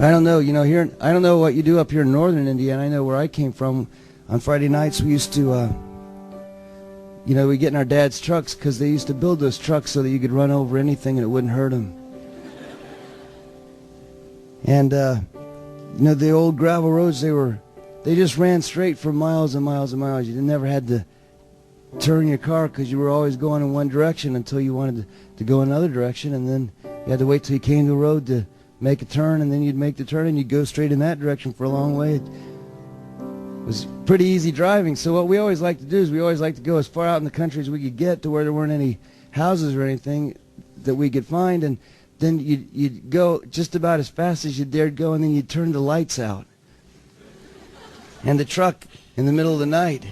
I don't know, here, I don't know what you do up here in northern Indiana. I know where I came from. On Friday nights, we used to, we get in our dad's trucks because they used to build those trucks so that you could run over anything and it wouldn't hurt them. And, the old gravel roads, they just ran straight for miles and miles and miles. You never had to turn your car because you were always going in one direction until you wanted to go another direction, and then you had to wait till you came to the road to make a turn, and then you'd make the turn and you'd go straight in that direction for a long way. It was pretty easy driving. So what we always like to do is we always like to go as far out in the country as we could get to where there weren't any houses or anything that we could find, and then you'd go just about as fast as you dared go, and then you'd turn the lights out and the truck in the middle of the night.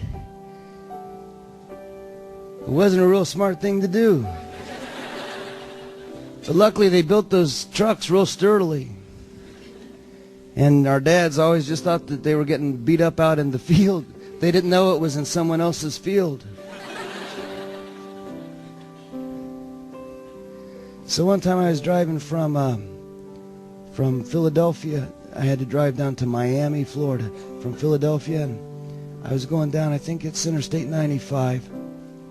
It wasn't a real smart thing to do. But luckily they built those trucks real sturdily. And our dads always just thought that they were getting beat up out in the field. They didn't know it was in someone else's field. So one time I was driving from Philadelphia. I had to drive down to Miami, Florida, from Philadelphia. And I was going down, I think it's Interstate 95,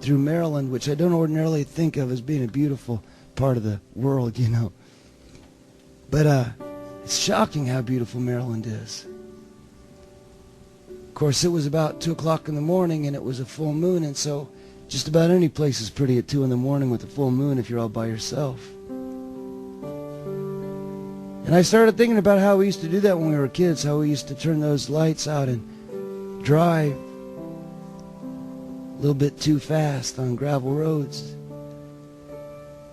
through Maryland, which I don't ordinarily think of as being a beautiful part of the world, But it's shocking how beautiful Maryland is. Of course, it was about 2 o'clock in the morning, and it was a full moon, and so just about any place is pretty at 2 in the morning with a full moon if you're all by yourself. And I started thinking about how we used to do that when we were kids, how we used to turn those lights out and drive a little bit too fast on gravel roads.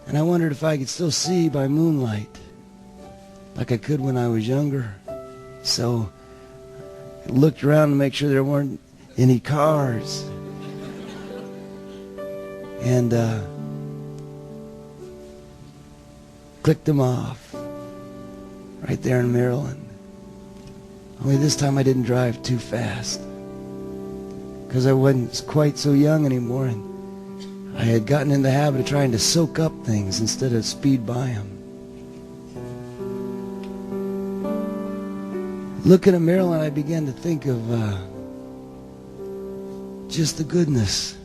And I wondered if I could still see by moonlight like I could when I was younger. So I looked around to make sure there weren't any cars. And clicked them off right there in Maryland. Only this time I didn't drive too fast because I wasn't quite so young anymore, and I had gotten in the habit of trying to soak up things instead of speed by them. Looking at Maryland, I began to think of just the goodness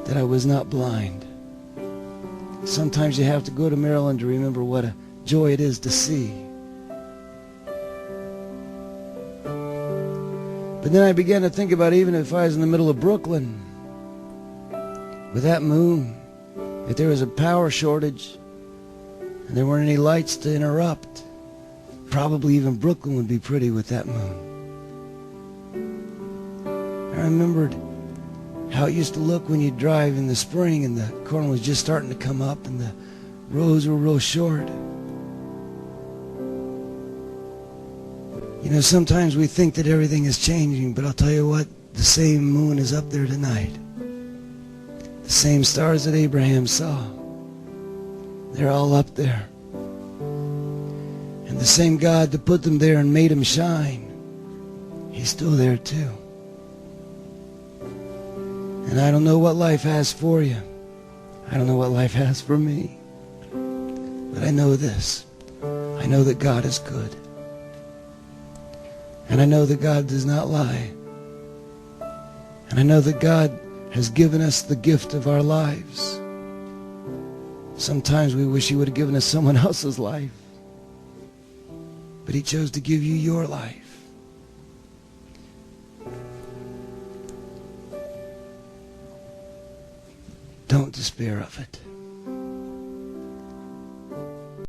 that I was not blind. Sometimes you have to go to Maryland to remember what a joy it is to see. But then I began to think about, even if I was in the middle of Brooklyn with that moon, if there was a power shortage and there weren't any lights to interrupt, probably even Brooklyn would be pretty with that moon. I remembered how it used to look when you drive in the spring and the corn was just starting to come up and the roads were real short. Sometimes we think that everything is changing, but I'll tell you what, the same moon is up there tonight. The same stars that Abraham saw, they're all up there. And the same God that put them there and made them shine, He's still there too. And I don't know what life has for you. I don't know what life has for me. But I know this. I know that God is good. And I know that God does not lie. And I know that God has given us the gift of our lives. Sometimes we wish He would have given us someone else's life. But He chose to give you your life. Don't despair of it.